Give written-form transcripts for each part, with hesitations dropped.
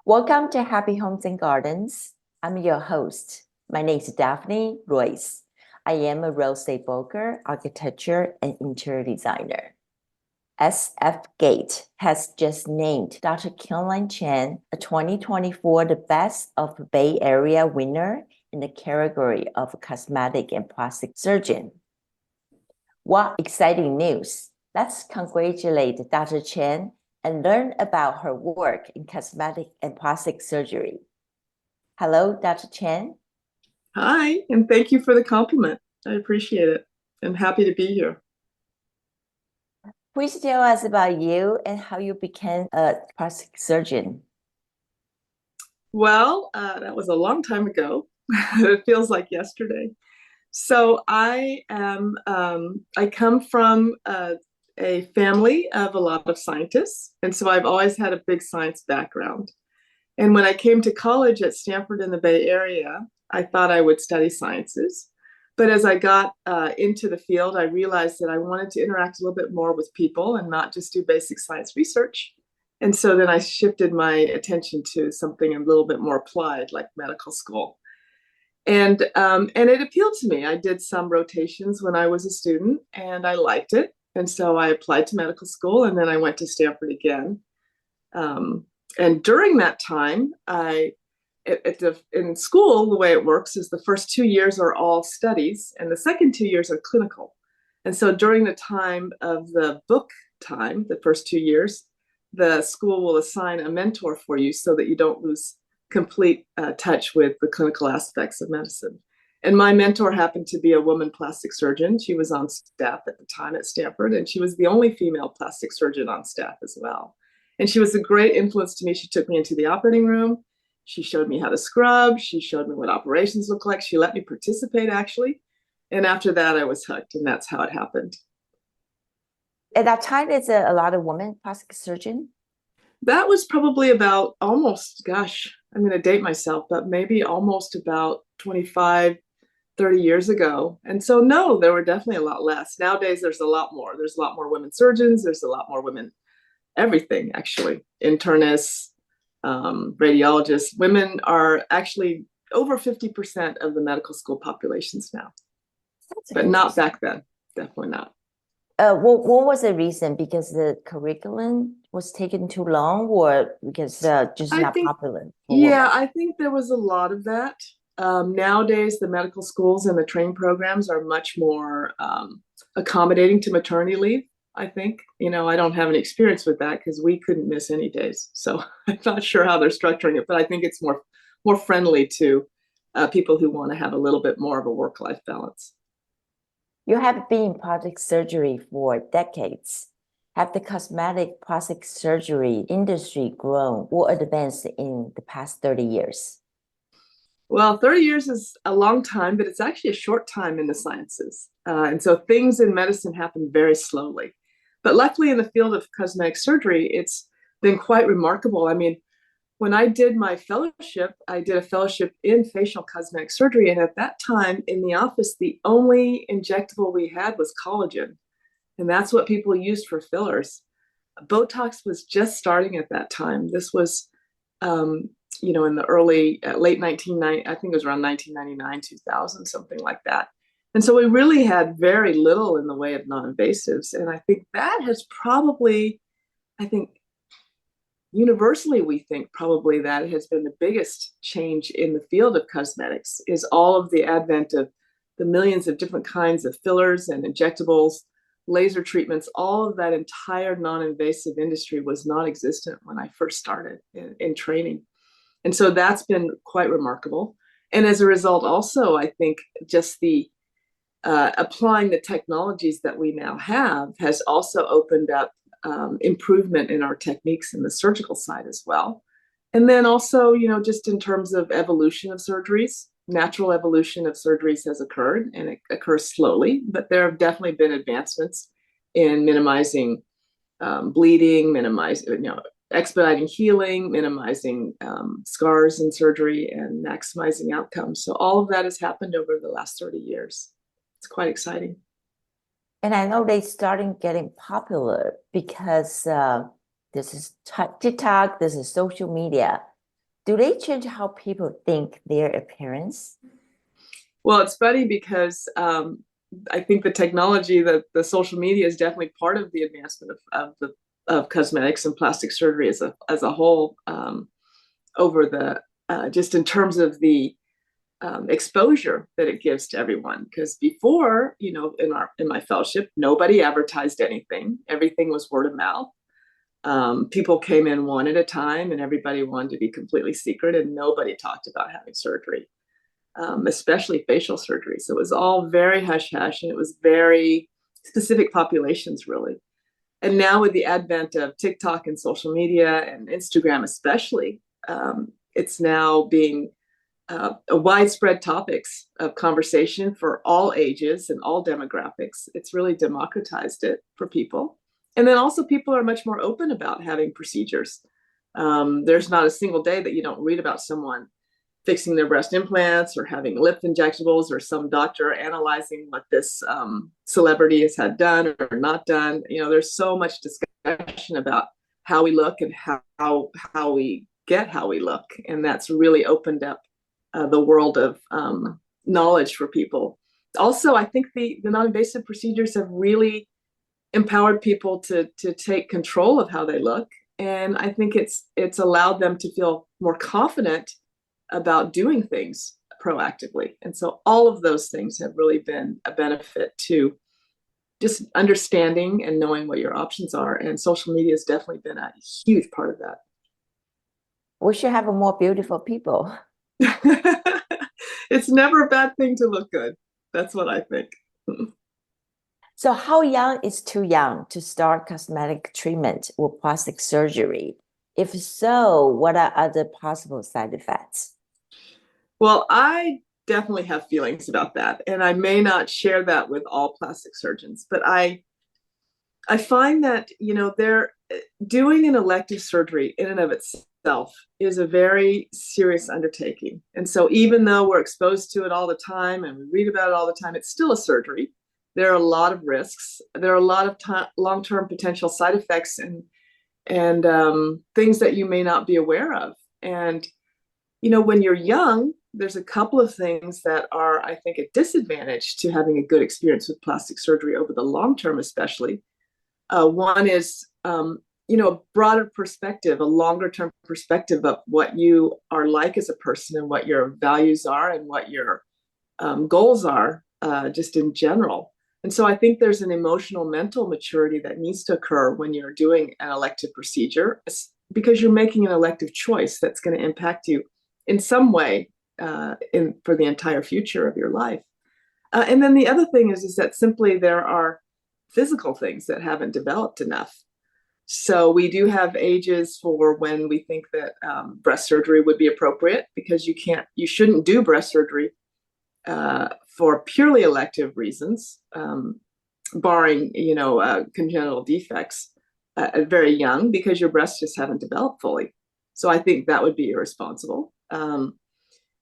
Welcome to Happy Homes and Gardens. I'm your host. My name is Daphne Royse. I am a real estate broker, architecture, and interior designer. SFGate has just named Dr. Carolyn Chang a 2024 the Best of Bay Area winner in the category of cosmetic and plastic surgeon. What exciting news! Let's congratulate Dr. Chang and learn about her work in cosmetic and plastic surgery. Hello, Dr. Chang. Hi, and thank you for the compliment. I appreciate it. I'm happy to be here. Please tell us about you and how you became a plastic surgeon. Well, that was a long time ago. It feels like yesterday. So I come from a family of a lot of scientists, and so I've always had a big science background. And when I came to college at Stanford in the Bay Area, I thought I would study sciences. But as I got into the field, I realized that I wanted to interact a little bit more with people and not just do basic science research. And so then I shifted my attention to something a little bit more applied, like medical school. And it appealed to me. I did some rotations when I was a student, and I liked it. And so I applied to medical school, and then I went to Stanford again. And during that time, in school, the way it works is the first 2 years are all studies, and the second 2 years are clinical. And so during the time of the book time, the first 2 years, the school will assign a mentor for you so that you don't lose complete touch with the clinical aspects of medicine. And my mentor happened to be a woman plastic surgeon. She was on staff at the time at Stanford, and she was the only female plastic surgeon on staff as well. And she was a great influence to me. She took me into the operating room. She showed me how to scrub. She showed me what operations look like. She let me participate, actually. And after that, I was hooked, and that's how it happened. At that time, there's a lot of women plastic surgeon. That was probably about almost, gosh, I'm going to date myself, but maybe almost about 25, 30 years ago. And so, no, there were definitely a lot less. Nowadays, there's a lot more. There's a lot more women surgeons. There's a lot more women, everything, actually. Internists, radiologists. Women are actually over 50% of the medical school populations now. But not back then. Definitely not. What was the reason? Because the curriculum was taken too long, or because just not popular? Yeah, I think there was a lot of that. Nowadays, the medical schools and the training programs are much more accommodating to maternity leave. I think, I don't have any experience with that because we couldn't miss any days. So I'm not sure how they're structuring it, but I think it's more friendly to people who want to have a little bit more of a work-life balance. You have been in plastic surgery for decades. Have the cosmetic plastic surgery industry grown or advanced in the past 30 years? Well, 30 years is a long time, but it's actually a short time in the sciences. And so things in medicine happen very slowly. But luckily in the field of cosmetic surgery, it's been quite remarkable. I mean, when I did my fellowship, I did a fellowship in facial cosmetic surgery. And at that time in the office, the only injectable we had was collagen. And that's what people used for fillers. Botox was just starting at that time. This was, in the late 1990, I think it was around 1999, 2000, something like that. And so we really had very little in the way of non-invasives. And I think that has probably, universally, we think probably that has been the biggest change in the field of cosmetics is all of the advent of the millions of different kinds of fillers and injectables, laser treatments. All of that entire non-invasive industry was non-existent when I first started in training. And so that's been quite remarkable. And as a result, also, I think just the applying the technologies that we now have has also opened up improvement in our techniques in the surgical side as well. And then also, just in terms of evolution of surgeries, natural evolution of surgeries has occurred, and it occurs slowly, but there have definitely been advancements in minimizing bleeding, expediting healing, minimizing scars in surgery, and maximizing outcomes. So all of that has happened over the last 30 years. It's quite exciting. And I know they starting getting popular because this is TikTok, this is social media. Do they change how people think their appearance? Well, it's funny because I think the technology, the social media is definitely part of the advancement of cosmetics and plastic surgery as a whole, over the just in terms of the exposure that it gives to everyone. Because before, in my fellowship, nobody advertised anything. Everything was word of mouth. People came in one at a time, and everybody wanted to be completely secret, and nobody talked about having surgery, especially facial surgery. So it was all very hush hush, and it was very specific populations, really. And now with the advent of TikTok and social media and Instagram, especially, it's now being a widespread topics of conversation for all ages and all demographics. It's really democratized it for people. And then also people are much more open about having procedures. There's not a single day that you don't read about someone fixing their breast implants or having lip injectables, or some doctor analyzing what this celebrity has had done or not done. There's so much discussion about how we look and how we get how we look. And that's really opened up the world of knowledge for people. Also, I think the non-invasive procedures have really empowered people to take control of how they look. And I think it's allowed them to feel more confident about doing things proactively. And so all of those things have really been a benefit to just understanding and knowing what your options are. And social media has definitely been a huge part of that. We should have a more beautiful people. It's never a bad thing to look good. That's what I think. So how young is too young to start cosmetic treatment or plastic surgery? If so, what are other possible side effects? Well, I definitely have feelings about that, and I may not share that with all plastic surgeons, but I find that, they're doing an elective surgery in and of itself is a very serious undertaking. And so even though we're exposed to it all the time and we read about it all the time, it's still a surgery. There are a lot of risks. There are a lot of long-term potential side effects and things that you may not be aware of. And, when you're young, there's a couple of things that are, I think, a disadvantage to having a good experience with plastic surgery over the long term, especially. One is, a broader perspective, a longer term perspective of what you are like as a person and what your values are and what your goals are, just in general. And so I think there's an emotional, mental maturity that needs to occur when you're doing an elective procedure, because you're making an elective choice that's going to impact you in some way for the entire future of your life. And then the other thing is that simply there are physical things that haven't developed enough. So we do have ages for when we think that breast surgery would be appropriate, because you shouldn't do breast surgery for purely elective reasons, barring congenital defects very young, because your breasts just haven't developed fully. So I think that would be irresponsible.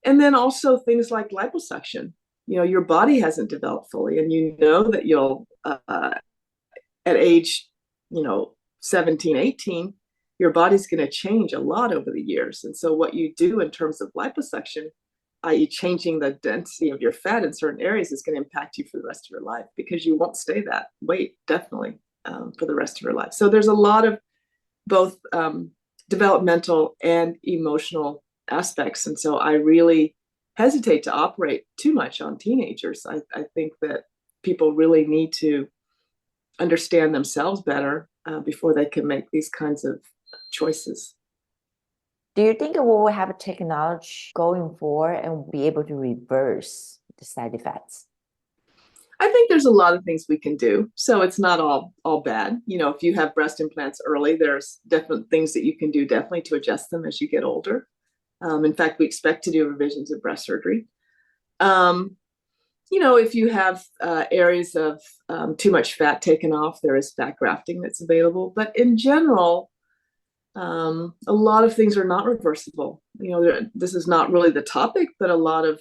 And then also things like liposuction. Your body hasn't developed fully, and that you'll at age 17, 18, your body's going to change a lot over the years. And so what you do in terms of liposuction, i.e. changing the density of your fat in certain areas, is going to impact you for the rest of your life, because you won't stay that weight, definitely, for the rest of your life. So there's a lot of both developmental and emotional aspects. And so I really hesitate to operate too much on teenagers. I think that people really need to understand themselves better before they can make these kinds of choices. Do you think we will have a technology going forward and be able to reverse the side effects? I think there's a lot of things we can do. So it's not all bad. If you have breast implants early, there's different things that you can do definitely to adjust them as you get older. In fact, we expect to do revisions of breast surgery. If you have areas of too much fat taken off, there is fat grafting that's available. But in general, a lot of things are not reversible. This is not really the topic, but a lot of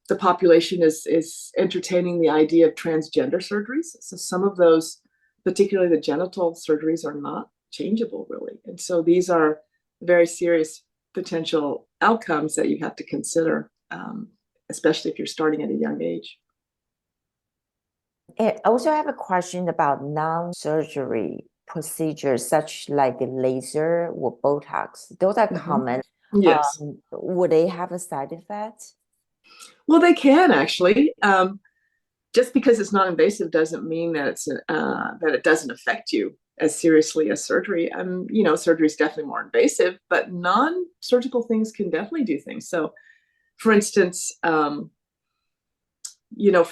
the population is entertaining the idea of transgender surgeries. So some of those, particularly the genital surgeries, are not changeable really. And so these are very serious potential outcomes that you have to consider, especially if you're starting at a young age. And I also have a question about non-surgery procedures, such like laser or Botox. Those are common. Yes. Would they have a side effect? Well, they can actually. Just because it's not invasive doesn't mean that it doesn't affect you as seriously as surgery. Surgery is definitely more invasive, but non-surgical things can definitely do things. So, for instance, for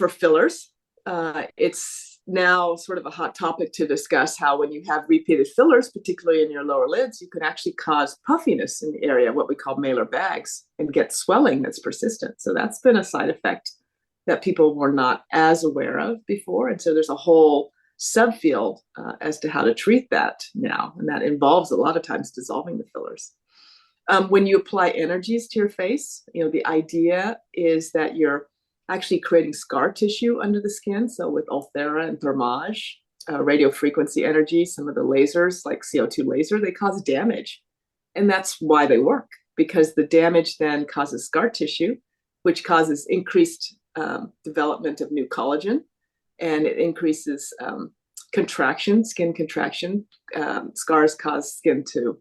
fillers, it's now sort of a hot topic to discuss how when you have repeated fillers, particularly in your lower lids, you can actually cause puffiness in the area, what we call malar bags, and get swelling that's persistent. So that's been a side effect that people were not as aware of before. And so there's a whole subfield as to how to treat that now. And that involves a lot of times dissolving the fillers. When you apply energies to your face, the idea is that you're actually creating scar tissue under the skin. So with Ulthera and Thermage, radio frequency energy, some of the lasers like CO2 laser, they cause damage. And that's why they work, because the damage then causes scar tissue, which causes increased development of new collagen, and it increases contraction, skin contraction. Scars cause skin to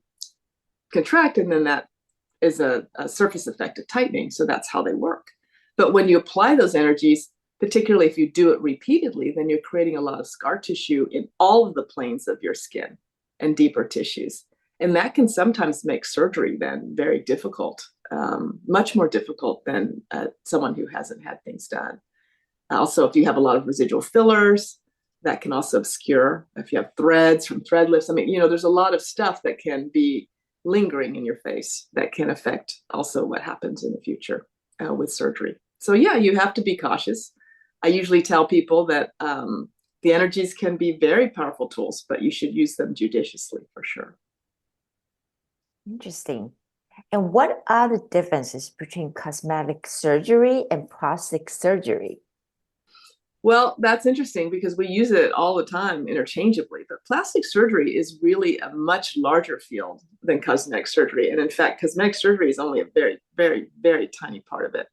contract, and then that is a surface effect of tightening. So that's how they work. But when you apply those energies, particularly if you do it repeatedly, then you're creating a lot of scar tissue in all of the planes of your skin and deeper tissues. And that can sometimes make surgery then very difficult, much more difficult than someone who hasn't had things done. Also, if you have a lot of residual fillers, that can also obscure. If you have threads from thread lifts, there's a lot of stuff that can be lingering in your face that can affect also what happens in the future with surgery. So yeah, you have to be cautious. I usually tell people that the energies can be very powerful tools, but you should use them judiciously for sure. Interesting. And what are the differences between cosmetic surgery and plastic surgery? Well, that's interesting because we use it all the time interchangeably, but plastic surgery is really a much larger field than cosmetic surgery. And in fact, cosmetic surgery is only a very, very, very tiny part of it.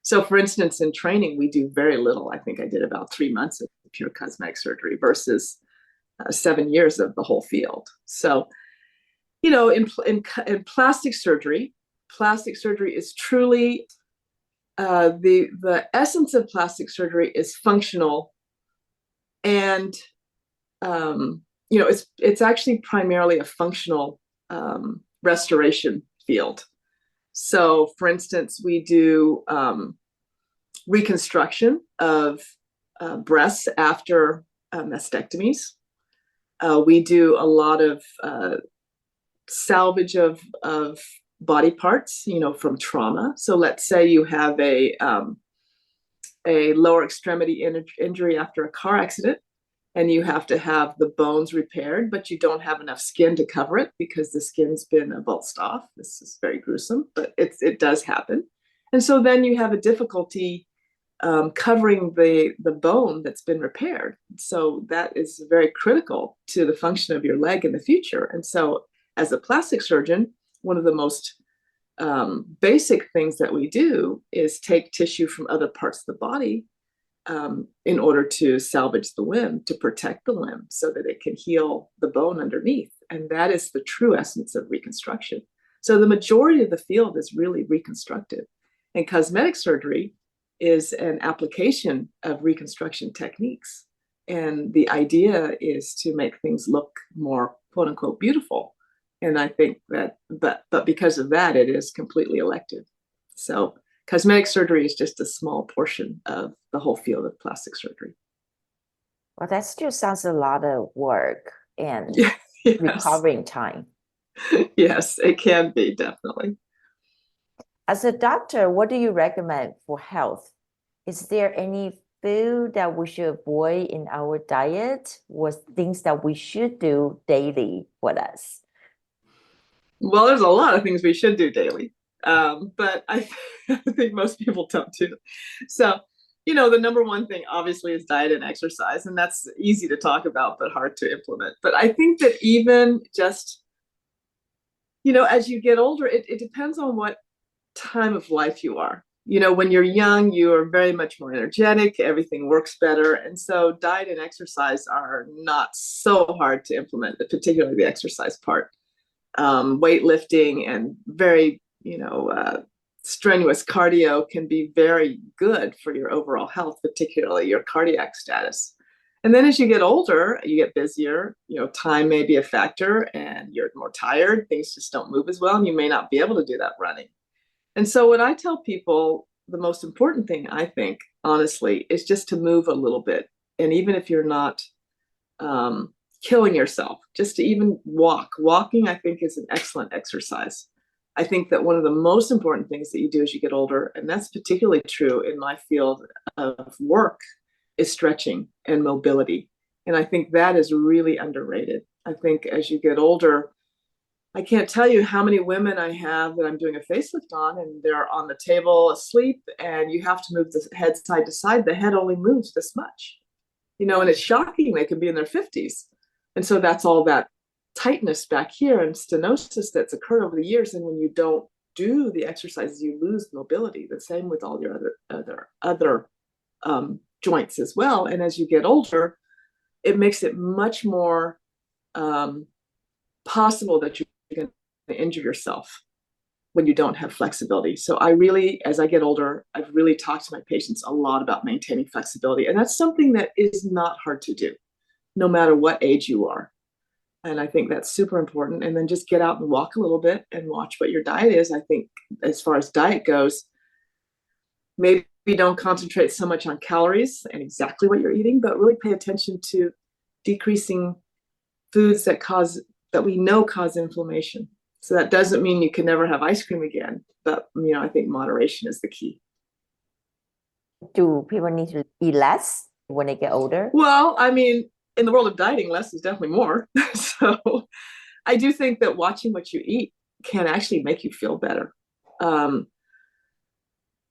So for instance, in training, we do very little. I think I did about 3 months of pure cosmetic surgery versus 7 years of the whole field. So, in plastic surgery is truly the essence of plastic surgery is functional, and it's actually primarily a functional restoration field. So, for instance, we do reconstruction of breasts after mastectomies. We do a lot of salvage of body parts, from trauma. So let's say you have a lower extremity injury after a car accident, and you have to have the bones repaired, but you don't have enough skin to cover it because the skin's been avulsed off. This is very gruesome, but it does happen. And so then you have a difficulty covering the bone that's been repaired. So that is very critical to the function of your leg in the future. And so as a plastic surgeon, one of the most basic things that we do is take tissue from other parts of the body in order to salvage the limb, to protect the limb so that it can heal the bone underneath. And that is the true essence of reconstruction. So the majority of the field is really reconstructive. And cosmetic surgery is an application of reconstruction techniques. And the idea is to make things look more, quote unquote, beautiful. And I think that, but because of that, it is completely elective. So cosmetic surgery is just a small portion of the whole field of plastic surgery. Well, that still sounds a lot of work and Yes. recovering time. Yes, it can be, definitely. As a doctor, what do you recommend for health? Is there any food that we should avoid in our diet, or things that we should do daily for us? Well, there's a lot of things we should do daily. But I think most people don't do. So, the number one thing obviously is diet and exercise, and that's easy to talk about, but hard to implement. But I think that even just, as you get older, it depends on what time of life you are. When you're young, you are very much more energetic, everything works better. And so diet and exercise are not so hard to implement, particularly the exercise part. Weightlifting and very, strenuous cardio can be very good for your overall health, particularly your cardiac status. And then as you get older, you get busier, time may be a factor and you're more tired, things just don't move as well, and you may not be able to do that running. And so what I tell people, the most important thing, I think, honestly, is just to move a little bit. And even if you're not killing yourself, just to even walk. Walking, I think, is an excellent exercise. I think that one of the most important things that you do as you get older, and that's particularly true in my field of work, is stretching and mobility. And I think that is really underrated. I think as you get older, I can't tell you how many women I have that I'm doing a facelift on, and they're on the table asleep, and you have to move the head side to side. The head only moves this much, and it's shocking. They can be in their 50s. And so that's all that tightness back here and stenosis that's occurred over the years. And when you don't do the exercises, you lose mobility. The same with all your other joints as well. And as you get older, it makes it much more possible that you're going to injure yourself when you don't have flexibility. So I really, as I get older, I've really talked to my patients a lot about maintaining flexibility. And that's something that is not hard to do, no matter what age you are. And I think that's super important. And then just get out and walk a little bit and watch what your diet is. I think as far as diet goes, maybe don't concentrate so much on calories and exactly what you're eating, but really pay attention to decreasing foods that we know cause inflammation. So that doesn't mean you can never have ice cream again, but I think moderation is the key. Do people need to eat less when they get older? Well, I mean, in the world of dieting, less is definitely more. So I do think that watching what you eat can actually make you feel better.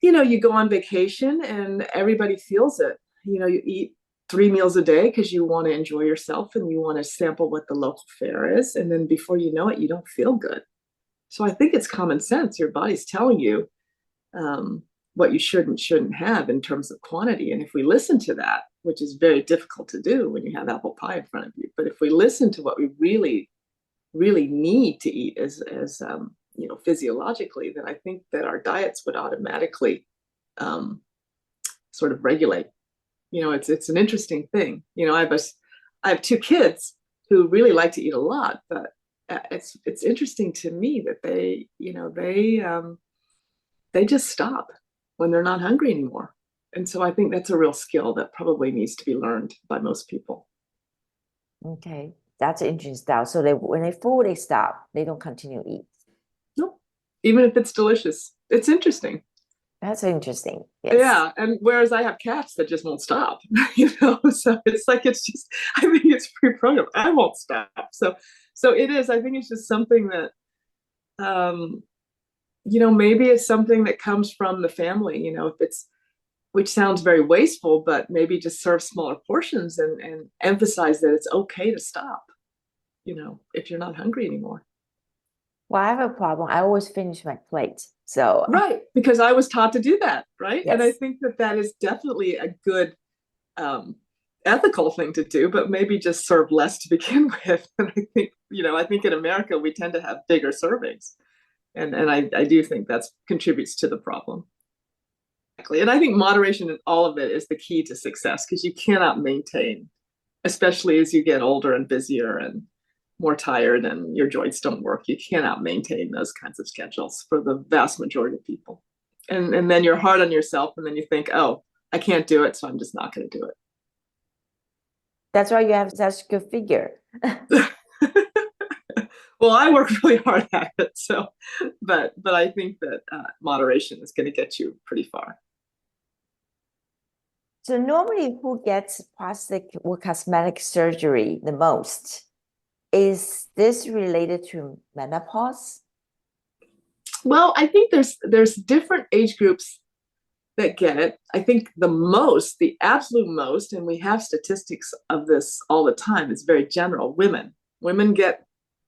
You go on vacation and everybody feels it. You eat 3 meals a day because you want to enjoy yourself and you want to sample what the local fare is. And then before you know it, you don't feel good. So I think it's common sense. Your body's telling you what you shouldn't have in terms of quantity. And if we listen to that, which is very difficult to do when you have apple pie in front of you, but if we listen to what we really, really need to eat as physiologically, then I think that our diets would automatically sort of regulate. It's an interesting thing. I have 2 kids who really like to eat a lot, but it's interesting to me that they just stop when they're not hungry anymore. And so I think that's a real skill that probably needs to be learned by most people. Okay, that's interesting. So when they full, they stop. They don't continue to eat. Nope. Even if it's delicious. It's interesting. That's interesting. Yes. Yeah. And whereas I have cats that just won't stop, so it's just, I think it's pre-programmed. I won't stop. So it is, I think it's just something that, maybe it's something that comes from the family, which sounds very wasteful, but maybe just serve smaller portions and emphasize that it's okay to stop, if you're not hungry anymore. Well, I have a problem. I always finish my plate. So right, because I was taught to do that, right? Yes. And I think that is definitely a good ethical thing to do, but maybe just serve less to begin with. And I think in America we tend to have bigger servings, and I do think that contributes to the problem. And I think moderation in all of it is the key to success, because you cannot maintain, especially as you get older and busier and more tired and your joints don't work. You cannot maintain those kinds of schedules for the vast majority of people. And then you're hard on yourself, and then you think, oh, I can't do it, so I'm just not going to do it. That's why you have such a good figure. Well, I work really hard at it. So, but I think that moderation is going to get you pretty far. So normally who gets plastic or cosmetic surgery the most? Is this related to menopause? Well, I think there's different age groups that get it. I think the absolute most, and we have statistics of this all the time, it's very general, women. Women get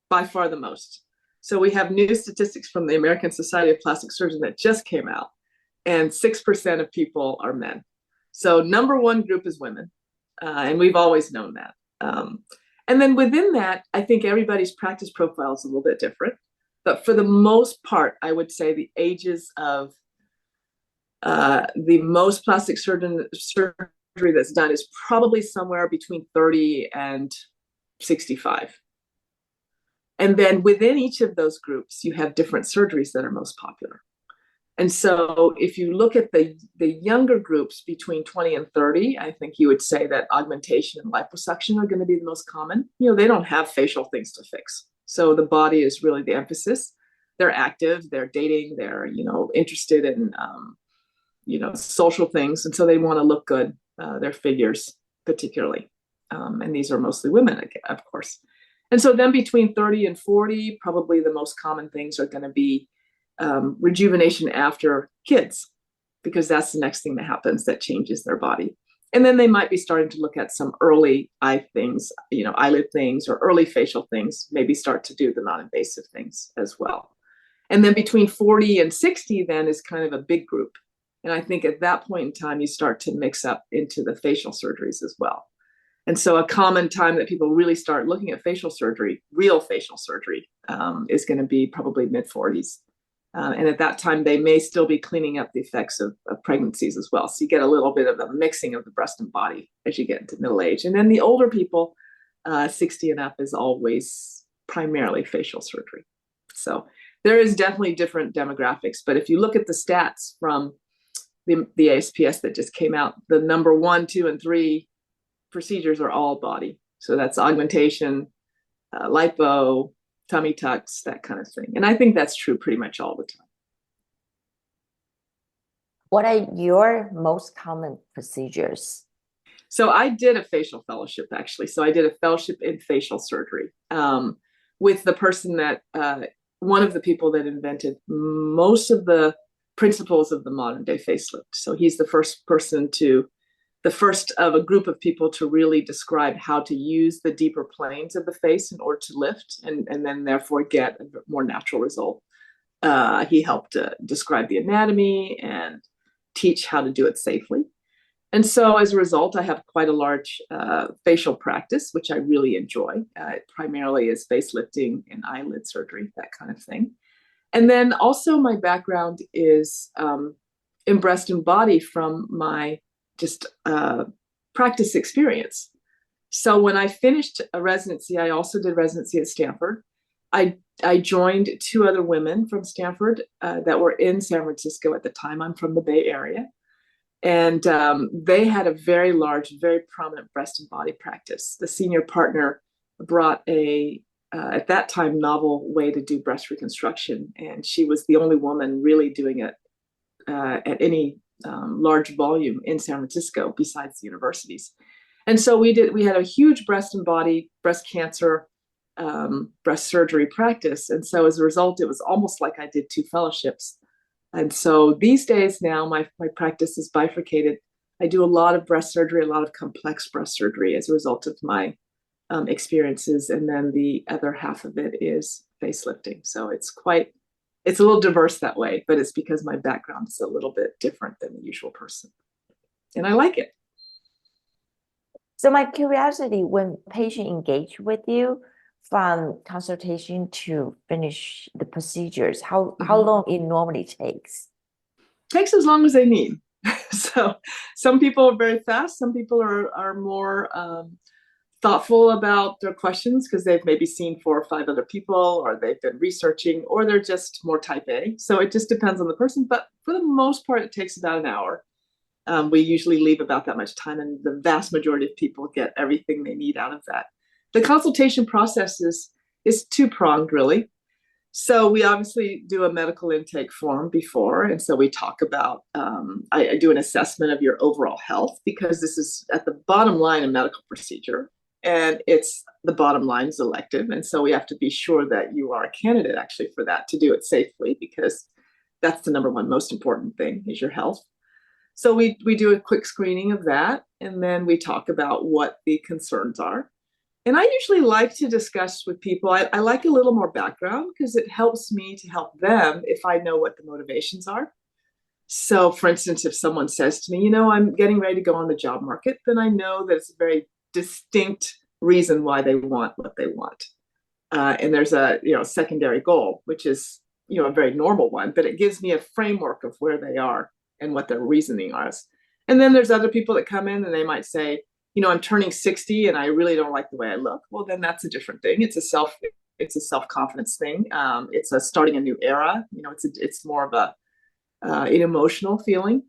by far the most. So we have new statistics from the American Society of Plastic Surgeons that just came out, and 6% of people are men. So number one group is women, and we've always known that. And then within that, I think everybody's practice profile is a little bit different. But for the most part, I would say the ages of the most plastic surgery that's done is probably somewhere between 30 and 65. And then within each of those groups, you have different surgeries that are most popular. And so if you look at the younger groups between 20 and 30, I think you would say that augmentation and liposuction are going to be the most common. They don't have facial things to fix. So the body is really the emphasis. They're active, they're dating, they're, interested in, social things. And so they want to look good, their figures particularly. And these are mostly women, of course. And so then between 30 and 40, probably the most common things are going to be rejuvenation after kids, because that's the next thing that happens that changes their body. And then they might be starting to look at some early eye things, eyelid things or early facial things, maybe start to do the non-invasive things as well. And then between 40 and 60 then is kind of a big group. And I think at that point in time, you start to mix up into the facial surgeries as well. And so a common time that people really start looking at facial surgery, real facial surgery, is going to be probably mid-40s. And at that time, they may still be cleaning up the effects of pregnancies as well. So you get a little bit of a mixing of the breast and body as you get into middle age. And then the older people, 60 and up, is always primarily facial surgery. So there is definitely different demographics. But if you look at the stats from the ASPS that just came out, the number 1, 2, and 3 procedures are all body. So that's augmentation, lipo, tummy tucks, that kind of thing. And I think that's true pretty much all the time. What are your most common procedures? So I did a facial fellowship, actually. So I did a fellowship in facial surgery with the person that, one of the people that invented most of the principles of the modern day facelift. So he's the first of a group of people to really describe how to use the deeper planes of the face in order to lift and then therefore get a more natural result. He helped describe the anatomy and teach how to do it safely. And so as a result, I have quite a large facial practice, which I really enjoy. It primarily is facelifting and eyelid surgery, that kind of thing. And then also my background is in breast and body from my practice experience. So when I finished a residency, I also did residency at Stanford. I joined 2 other women from Stanford that were in San Francisco at the time. I'm from the Bay Area. And they had a very large, very prominent breast and body practice. The senior partner brought at that time, novel way to do breast reconstruction. And she was the only woman really doing it at any large volume in San Francisco besides the universities. And so we had a huge breast and body, breast cancer, breast surgery practice. And so as a result, it was almost like I did 2 fellowships. And so these days now, my practice is bifurcated. I do a lot of breast surgery, a lot of complex breast surgery as a result of my experiences. And then the other half of it is facelifting. So it's a little diverse that way, but it's because my background is a little bit different than the usual person. And I like it. So my curiosity, when patient engage with you from consultation to finish the procedures, how long it normally takes? Takes as long as they need. So some people are very fast. Some people are more thoughtful about their questions because they've maybe seen 4 or 5 other people, or they've been researching, or they're just more type A. So it just depends on the person. But for the most part, it takes about an hour. We usually leave about that much time, and the vast majority of people get everything they need out of that. The consultation process is 2-pronged, really. So we obviously do a medical intake form before. And so we talk about, I do an assessment of your overall health, because this is at the bottom line a medical procedure. And it's the bottom line is elective. And so we have to be sure that you are a candidate actually for that to do it safely, because that's the number one most important thing is your health. So we do a quick screening of that, and then we talk about what the concerns are. And I usually like to discuss with people, I like a little more background because it helps me to help them if I know what the motivations are. So for instance, if someone says to me, I'm getting ready to go on the job market, then I know that it's a very distinct reason why they want what they want. And there's a secondary goal, which is a very normal one, but it gives me a framework of where they are and what their reasoning is. And then there's other people that come in and they might say, I'm turning 60 and I really don't like the way I look. Well, then that's a different thing. It's a self-confidence thing. It's a starting a new era. It's more of an emotional feeling.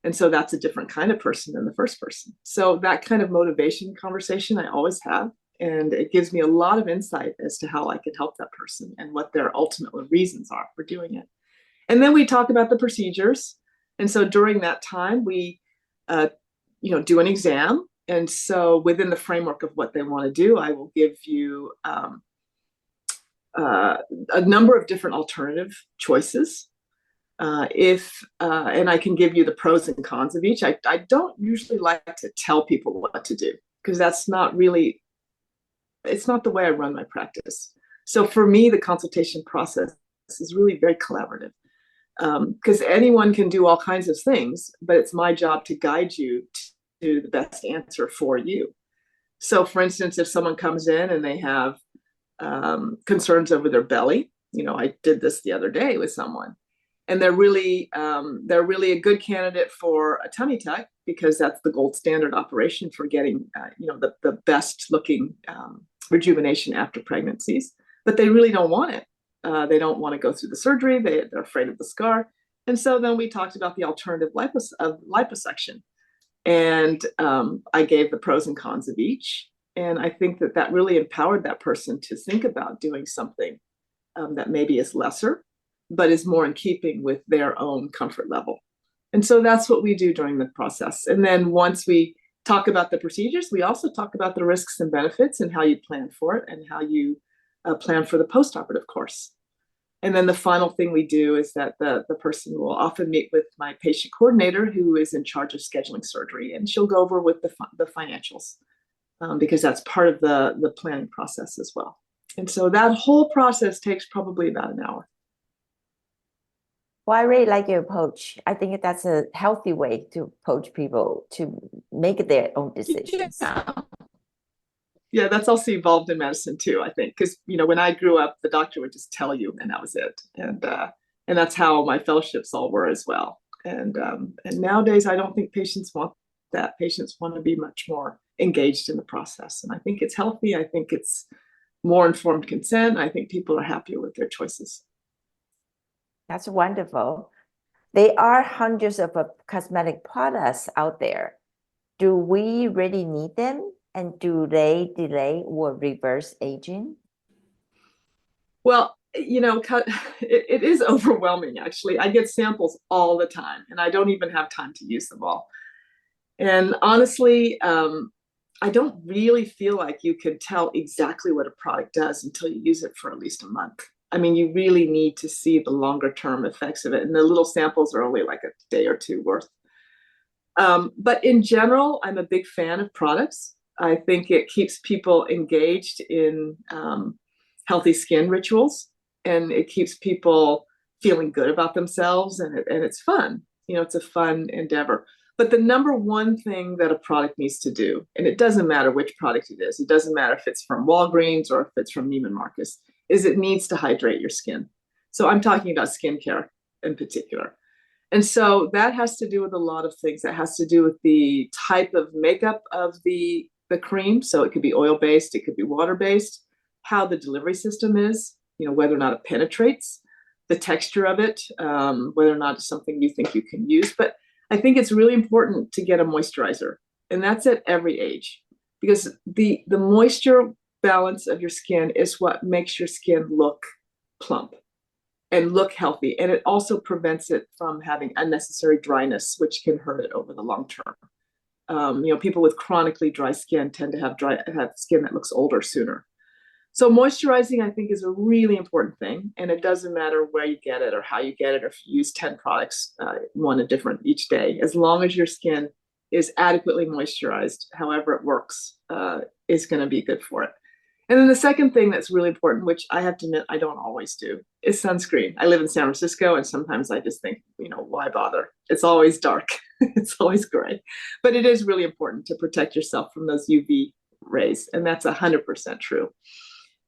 And so that's a different kind of person than the first person. So that kind of motivation conversation I always have. And it gives me a lot of insight as to how I can help that person and what their ultimate reasons are for doing it. And then we talk about the procedures. And so during that time, we do an exam. And so within the framework of what they want to do, I will give you a number of different alternative choices. And I can give you the pros and cons of each. I don't usually like to tell people what to do because it's not the way I run my practice. So for me, the consultation process is really very collaborative because anyone can do all kinds of things, but it's my job to guide you to the best answer for you. So for instance, if someone comes in and they have concerns over their belly, I did this the other day with someone, and they're really a good candidate for a tummy tuck because that's the gold standard operation for getting the best looking rejuvenation after pregnancies. But they really don't want it. They don't want to go through the surgery. They're afraid of the scar. And so then we talked about the alternative liposuction. And I gave the pros and cons of each. And I think that really empowered that person to think about doing something that maybe is lesser, but is more in keeping with their own comfort level. And so that's what we do during the process. And then once we talk about the procedures, we also talk about the risks and benefits and how you plan for it and how you plan for the postoperative course. And then the final thing we do is that the person will often meet with my patient coordinator who is in charge of scheduling surgery, and she'll go over with the financials because that's part of the planning process as well. And so that whole process takes probably about an hour. Well, I really like your approach. I think that's a healthy way to approach people to make their own decisions. Yeah, that's also evolved in medicine too, I think, because when I grew up, the doctor would just tell you, and that was it. And that's how my fellowships all were as well. And nowadays, I don't think patients want that. Patients want to be much more engaged in the process, and I think it's healthy. I think it's more informed consent. I think people are happier with their choices. That's wonderful. There are hundreds of cosmetic products out there. Do we really need them? And do they delay or reverse aging? Well, it is overwhelming, actually. I get samples all the time, and I don't even have time to use them all. And honestly, I don't really feel like you can tell exactly what a product does until you use it for at least a month. I mean, you really need to see the longer term effects of it. And the little samples are only like a day or two worth. But in general, I'm a big fan of products. I think it keeps people engaged in healthy skin rituals, and it keeps people feeling good about themselves, and it's fun. It's a fun endeavor. But the number one thing that a product needs to do, and it doesn't matter which product it is, it doesn't matter if it's from Walgreens or if it's from Neiman Marcus, is it needs to hydrate your skin. So I'm talking about skincare in particular. And so that has to do with a lot of things. That has to do with the type of makeup of the cream. So it could be oil-based, it could be water-based, how the delivery system is, whether or not it penetrates, the texture of it, whether or not it's something you think you can use. But I think it's really important to get a moisturizer, and that's at every age, because the moisture balance of your skin is what makes your skin look plump and look healthy. And it also prevents it from having unnecessary dryness, which can hurt it over the long term. People with chronically dry skin tend to have skin that looks older sooner. So moisturizing, I think, is a really important thing. And it doesn't matter where you get it or how you get it, or if you use 10 products, one a different each day, as long as your skin is adequately moisturized, however it works, is going to be good for it. And then the second thing that's really important, which I have to admit I don't always do, is sunscreen. I live in San Francisco, and sometimes I just think, why bother? It's always dark. It's always gray. But it is really important to protect yourself from those UV rays, and that's 100% true.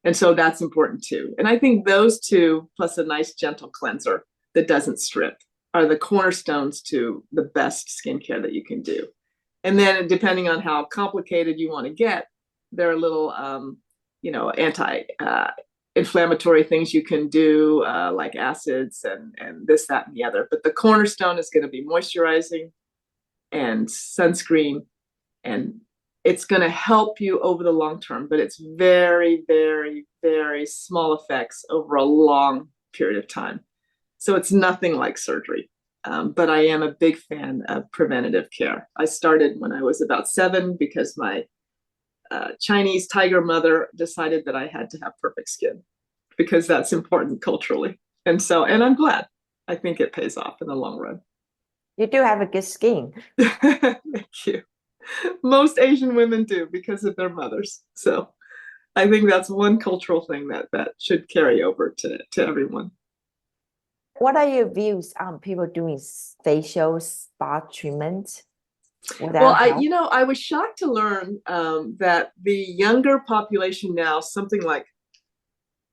And so that's important too. And I think those two, plus a nice gentle cleanser that doesn't strip, are the cornerstones to the best skincare that you can do. And then depending on how complicated you want to get, there are little, anti-inflammatory things you can do, like acids and this, that, and the other. But the cornerstone is going to be moisturizing and sunscreen, and it's going to help you over the long term, but it's very, very, very small effects over a long period of time. So it's nothing like surgery. But I am a big fan of preventative care. I started when I was about 7 because my Chinese tiger mother decided that I had to have perfect skin because that's important culturally. And I'm glad. I think it pays off in the long run. You do have a good skin. Thank you. Most Asian women do because of their mothers. So I think that's one cultural thing that should carry over to everyone. What are your views on people doing facial spa treatment? Well, I was shocked to learn that the younger population now, something like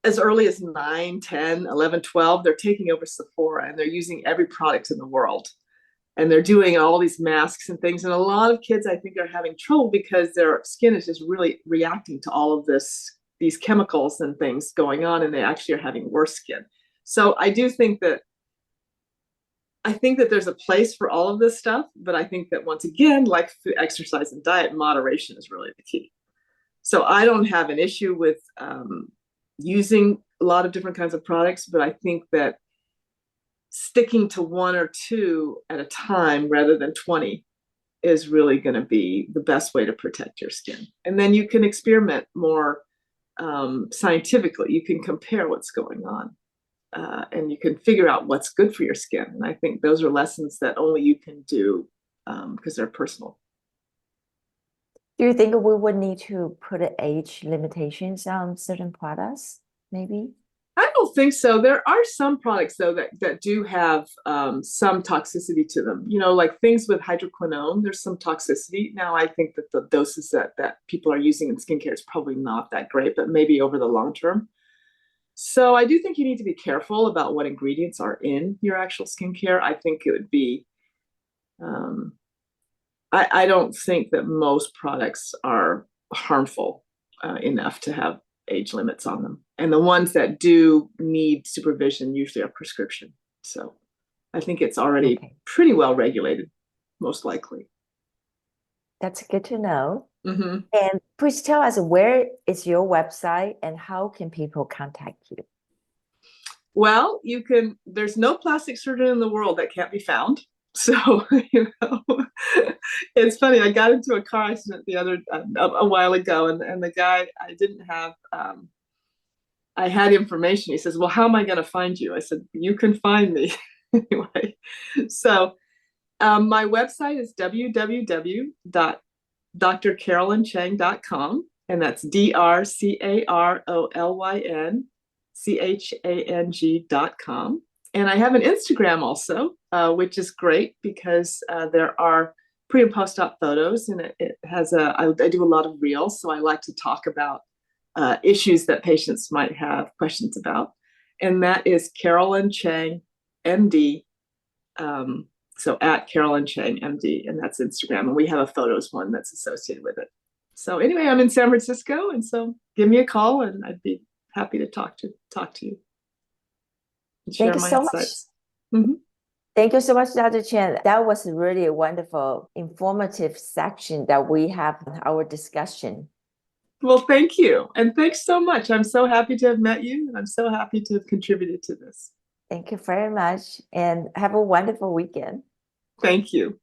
as early as 9, 10, 11, 12, they're taking over Sephora and they're using every product in the world. And they're doing all these masks and things. And a lot of kids, I think, are having trouble because their skin is just really reacting to all of these chemicals and things going on, and they actually are having worse skin. So I think that there's a place for all of this stuff, but I think that once again, like exercise and diet, moderation is really the key. So I don't have an issue with using a lot of different kinds of products, but I think that sticking to 1 or 2 at a time rather than 20 is really going to be the best way to protect your skin. And then you can experiment more scientifically. You can compare what's going on, and you can figure out what's good for your skin. And I think those are lessons that only you can do because they're personal. Do you think we would need to put age limitations on certain products, maybe? I don't think so. There are some products, though, that do have some toxicity to them. Like things with hydroquinone, there's some toxicity. Now, I think that the doses that people are using in skincare is probably not that great, but maybe over the long term. So I do think you need to be careful about what ingredients are in your actual skincare. I think it would be, I don't think that most products are harmful enough to have age limits on them. And the ones that do need supervision usually are prescription. So I think it's already pretty well regulated, most likely. That's good to know. Mm-hmm. And please tell us, where is your website and how can people contact you? Well, there's no plastic surgeon in the world that can't be found. So, it's funny. I got into a car accident a while ago, and the guy, I didn't have, I had information. He says, well, how am I going to find you? I said, you can find me anyway. So my website is www.drcarolynchang.com, and that's DrCarolynChang.com. And I have an Instagram also, which is great because there are pre and post-op photos, and it has I do a lot of reels, so I like to talk about issues that patients might have questions about. And that is Carolyn Chang, MD. So at Carolyn Chang, MD, and that's Instagram. And we have a photos one that's associated with it. So anyway, I'm in San Francisco, and so give me a call, and I'd be happy to talk to you. Thank you so much. Mm-hmm. Thank you so much, Dr. Chang. That was really a wonderful, informative section that we have in our discussion. Well, thank you. And thanks so much. I'm so happy to have met you, and I'm so happy to have contributed to this. Thank you very much, and have a wonderful weekend. Thank you.